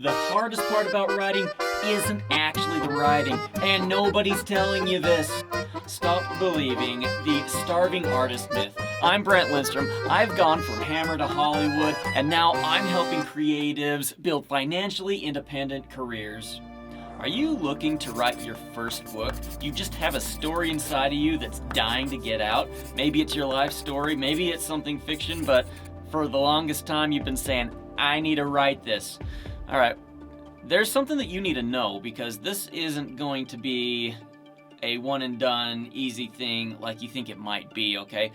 The hardest part about writing isn't actually the writing, and nobody's telling you this. Stop believing the starving artist myth. I'm Brent Lindstrom. I've gone from Hammer to Hollywood, and now I'm helping creatives build financially independent careers. Are you looking to write your first book? You just have a story inside of you that's dying to get out. Maybe it's your life story, maybe it's something fiction, but for the longest time you've been saying, I need to write this. All right, there's something that you need to know, because this isn't going to be a one and done easy thing like you think it might be, okay?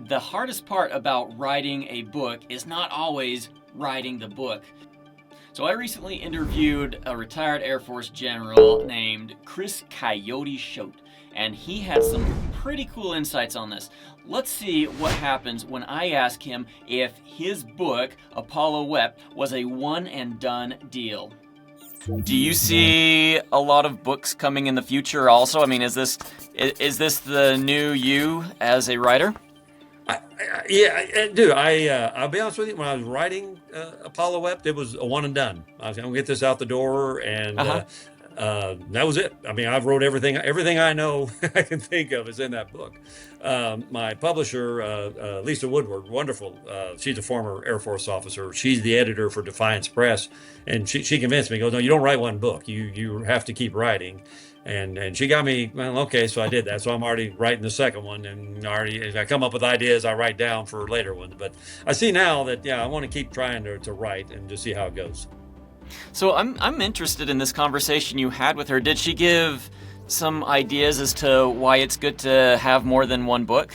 The hardest part about writing a book is not always writing the book. So I recently interviewed a retired Air Force general named Chris Coyote Choate, and he had some pretty cool insights on this. Let's see what happens when I ask him if his book, Apollo Wept, was a one and done deal. Do you see a lot of books coming in the future also? I mean, is this the new you as a writer? Yeah, I do. I'll be honest with you. When I was writing Apollo Wept, it was a one and done. I was going to get this out the door, and Uh-huh. that was it. I mean, I've wrote everything I know I can think of is in that book. My publisher, Lisa Woodward, wonderful. She's a former Air Force officer. She's the editor for Defiance Press, and she convinced me. Goes, no, you don't write one book. You have to keep writing. And she got me, well, okay, so I did that. So I'm already writing the second one, and already as I come up with ideas, I write down for later ones. But I see now that, yeah, I want to keep trying to write and to see how it goes. So I'm interested in this conversation you had with her. Did she give some ideas as to why it's good to have more than one book?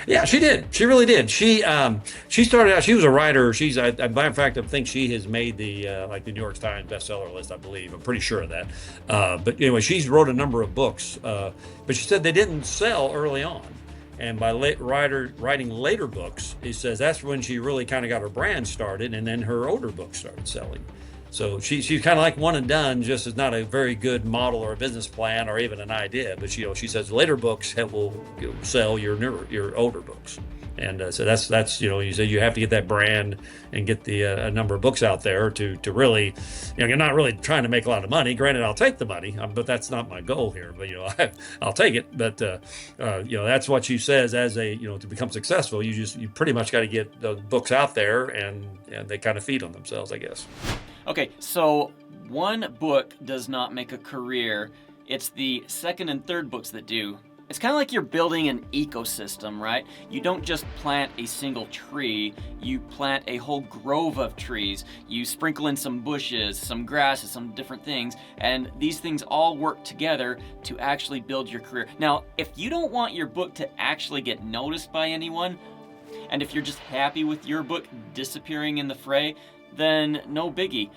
Yeah, she did. She really did. She started out. She was a writer. Matter of fact, I think she has made the New York Times bestseller list. I believe. I'm pretty sure of that. But anyway, she's wrote a number of books. But she said they didn't sell early on, and by writing later books, he says that's when she really kind of got her brand started, and then her older books started selling. So she's kind of like one and done, just as not a very good model or a business plan or even an idea. But she says later books will sell your older books, and so that's you say you have to get that brand and get the a number of books out there to really, you're not really trying to make a lot of money. Granted, I'll take the money, but that's not my goal here. But I'll take it. But that's what she says as to become successful. You pretty much got to get the books out there, and they kind of feed on themselves, I guess. Okay, so one book does not make a career. It's the second and third books that do. It's kind of like you're building an ecosystem, right? You don't just plant a single tree, you plant a whole grove of trees. You sprinkle in some bushes, some grasses, some different things, and these things all work together to actually build your career. Now, if you don't want your book to actually get noticed by anyone, and if you're just happy with your book disappearing in the fray, then no biggie.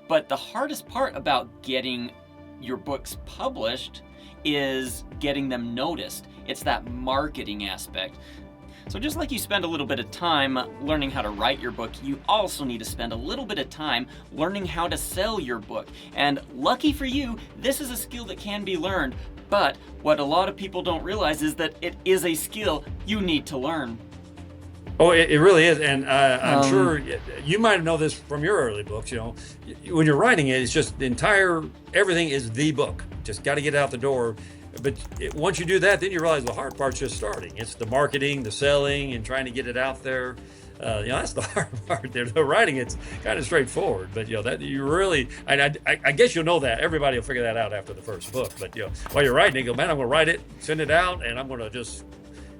But the hardest part about getting your books published is getting them noticed. It's that marketing aspect. So just like you spend a little bit of time learning how to write your book, you also need to spend a little bit of time learning how to sell your book. And lucky for you, this is a skill that can be learned. But what a lot of people don't realize is that it is a skill you need to learn. Oh, it really is, and I'm sure you might know this from your early books. When you're writing it, it's just everything is the book. Just got to get it out the door. But once you do that, then you realize the hard part's just starting. It's the marketing, the selling, and trying to get it out there. That's the hard part. There, the writing, it's kind of straightforward. But that you really, I guess you'll know that. Everybody will figure that out after the first book. But while you're writing, you go, man, I'm going to write it, send it out, and I'm going to just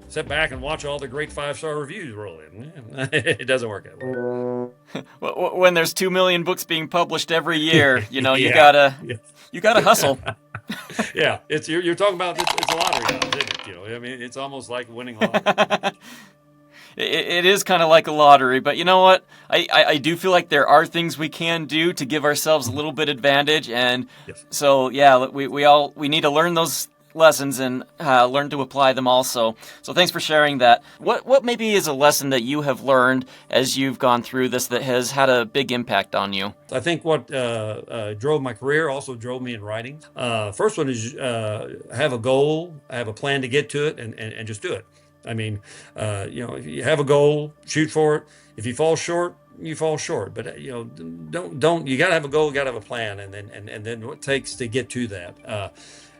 sit back and watch all the great 5-star reviews roll in. It doesn't work that way. When there's 2 million books being published every year, you gotta hustle. Yeah, you're talking about it's a lottery, isn't it? I mean, it's almost like winning a lottery. It is kind of like a lottery, but you know what? I do feel like there are things we can do to give ourselves a little bit advantage, and Yes. so yeah, we need to learn those lessons and learn to apply them also. So thanks for sharing that. What maybe is a lesson that you have learned as you've gone through this that has had a big impact on you? I think what drove my career also drove me in writing. First one is have a goal, have a plan to get to it, and just do it. I mean, if you have a goal, shoot for it. If you fall short, you fall short. But don't you got to have a goal, got to have a plan, and then what it takes to get to that.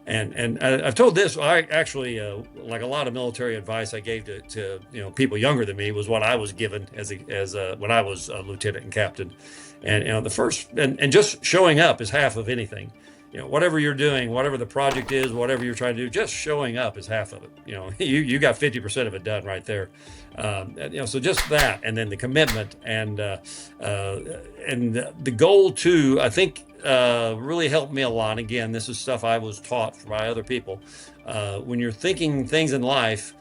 I've told this. I actually, like a lot of military advice I gave to people younger than me, was what I was given as when I was a lieutenant and captain. And the first and just showing up is half of anything. Whatever you're doing, whatever the project is, whatever you're trying to do, just showing up is half of it. You got 50% of it done right there. So just that, and then the commitment and the goal too, I think, really helped me a lot. Again, this is stuff I was taught by other people. When you're thinking things in life,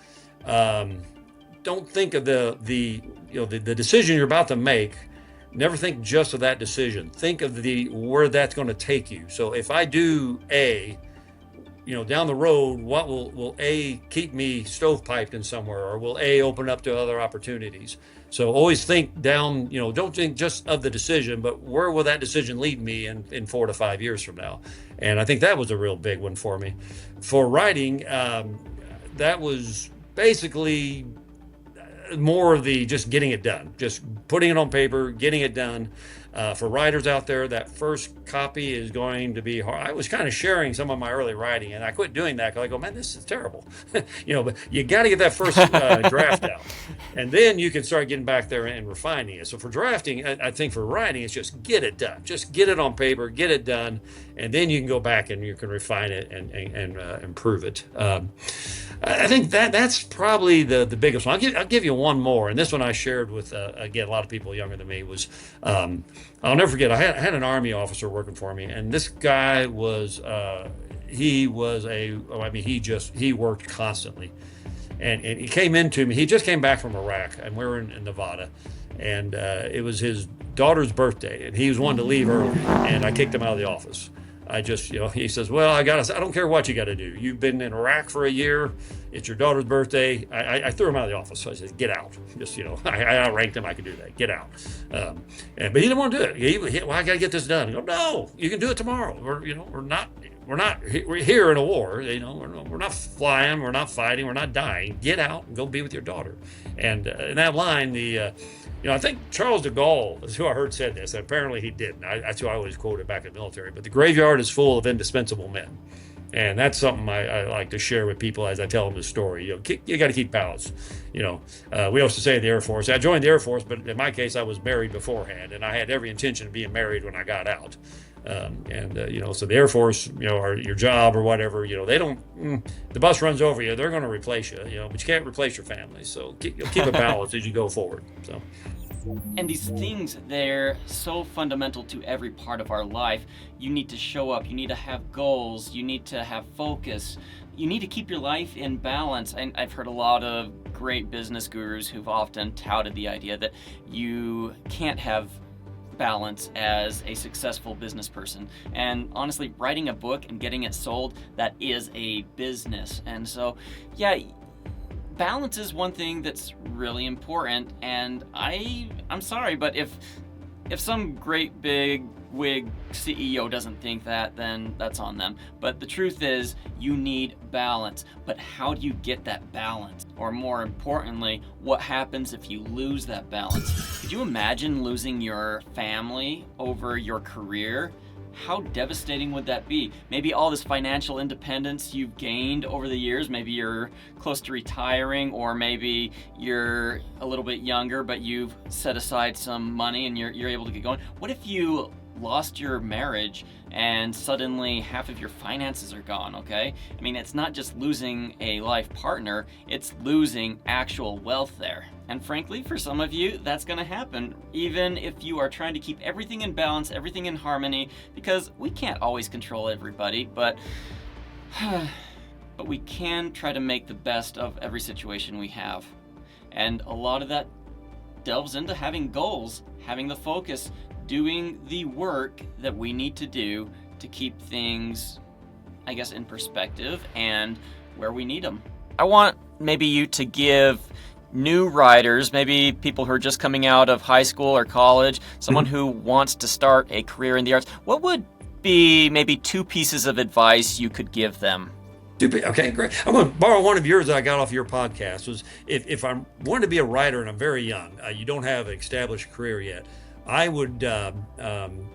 don't think of the decision you're about to make. Never think just of that decision. Think of where that's going to take you. So if I do A, down the road, what will A keep me stovepiped in somewhere, or will A open up to other opportunities? So always think down, don't think just of the decision, but where will that decision lead me in 4 to 5 years from now? And I think that was a real big one for me. For writing, that was basically more of the just getting it done, just putting it on paper, getting it done. For writers out there, that first copy is going to be hard. I was kind of sharing some of my early writing, and I quit doing that because I go, man, this is terrible. But you got to get that first draft out, and then you can start getting back there and refining it. So for drafting, I think for writing, it's just get it done. Just get it on paper, get it done, and then you can go back and you can refine it and improve it. I think that's probably the biggest one. I'll give you one more, and this one I shared with again a lot of people younger than me was. I'll never forget. I had an Army officer working for me, and this guy was he worked constantly, and he came into me. He just came back from Iraq, and we were in Nevada, and it was his daughter's birthday, and he was wanting to leave early, and I kicked him out of the office. I just, he says, well, I don't care what you got to do. You've been in Iraq for a year. It's your daughter's birthday. I threw him out of the office. So I said, get out. Just, I outranked him. I could do that. Get out. But he didn't want to do it. I got to get this done. I go, no, you can do it tomorrow. We're here in a war. We're not flying. We're not fighting. We're not dying. Get out and go be with your daughter. And in that line, I think Charles de Gaulle is who I heard said this. Apparently he didn't. That's who I always quoted back in the military. But the graveyard is full of indispensable men. And that's something I like to share with people as I tell them the story. You got to keep balance. We used to say in the Air Force, I joined the Air Force, but in my case, I was married beforehand. And I had every intention of being married when I got out. So the Air Force, or your job or whatever, they don't, the bus runs over you, they're going to replace you, but you can't replace your family. So keep a balance as you go forward. So. And these things, they're so fundamental to every part of our life. You need to show up, you need to have goals, you need to have focus, you need to keep your life in balance. And I've heard a lot of great business gurus who've often touted the idea that you can't have balance as a successful business person. And honestly, writing a book and getting it sold, that is a business. And so, yeah, balance is one thing that's really important, and I'm sorry, but if some great big wig CEO doesn't think that, then that's on them. But the truth is, you need balance. But how do you get that balance? Or more importantly, what happens if you lose that balance? Could you imagine losing your family over your career? How devastating would that be? Maybe all this financial independence you've gained over the years, maybe you're close to retiring, or maybe you're a little bit younger, but you've set aside some money and you're able to get going. What if you lost your marriage and suddenly half of your finances are gone, okay? I mean, it's not just losing a life partner, it's losing actual wealth there. And frankly, for some of you, that's gonna happen, even if you are trying to keep everything in balance, everything in harmony, because we can't always control everybody, but we can try to make the best of every situation we have. And a lot of that delves into having goals, having the focus, doing the work that we need to do to keep things, I guess, in perspective and where we need them. I want maybe you to give new writers, maybe people who are just coming out of high school or college, someone who wants to start a career in the arts, what would be maybe 2 pieces of advice you could give them? Okay, great. I'm going to borrow one of yours that I got off your podcast. Was if I'm wanting to be a writer and I'm very young, you don't have an established career yet, I would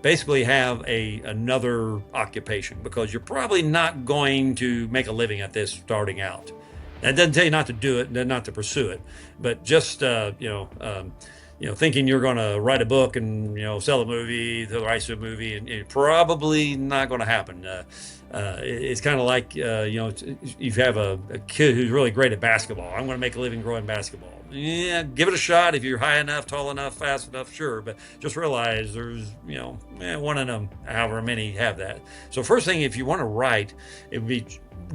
basically have another occupation, because you're probably not going to make a living at this starting out. That doesn't tell you not to do it, not to pursue it, but just thinking you're going to write a book and sell a movie, the rights to a movie, and it's probably not going to happen. It's kind of like you have a kid who's really great at basketball. I'm going to make a living growing basketball. Yeah, give it a shot. If you're high enough, tall enough, fast enough, sure. But just realize there's one of them, however many have that. So first thing, if you want to write, it would be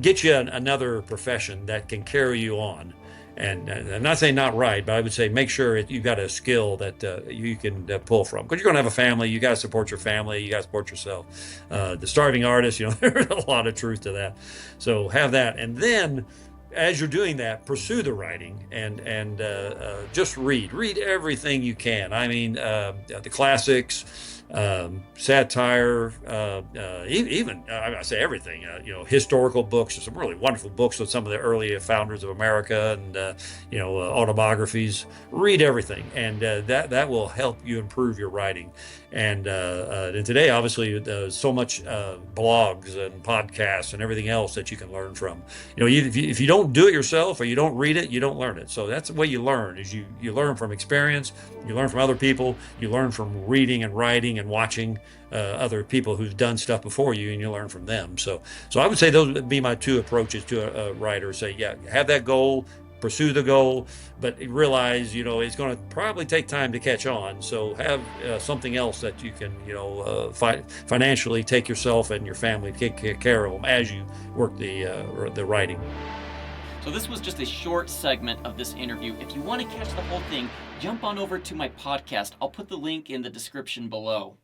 get you another profession that can carry you on. And I'm not saying not right, but I would say make sure you've got a skill that you can pull from. Because you're going to have a family, you got to support your family, you got to support yourself. The starving artist, there's a lot of truth to that. So have that, and then as you're doing that, pursue the writing and just read everything you can. I mean, the classics. Satire, even I say everything. Historical books. Some really wonderful books with some of the early founders of America, and autobiographies. Read everything, and that will help you improve your writing. And today, obviously, there's so much blogs and podcasts and everything else that you can learn from. If you don't do it yourself or you don't read it, you don't learn it. So that's the way you learn. Is you learn from experience. You learn from other people. You learn from reading and writing and watching other people who've done stuff before you, and you learn from them. So I would say those would be my two approaches to a writer. Say, yeah, have that goal, pursue the goal, but realize, it's going to probably take time to catch on. So have something else that you can, financially take yourself and your family, take care of them as you work the writing. So this was just a short segment of this interview. If you want to catch the whole thing, jump on over to my podcast. I'll put the link in the description below.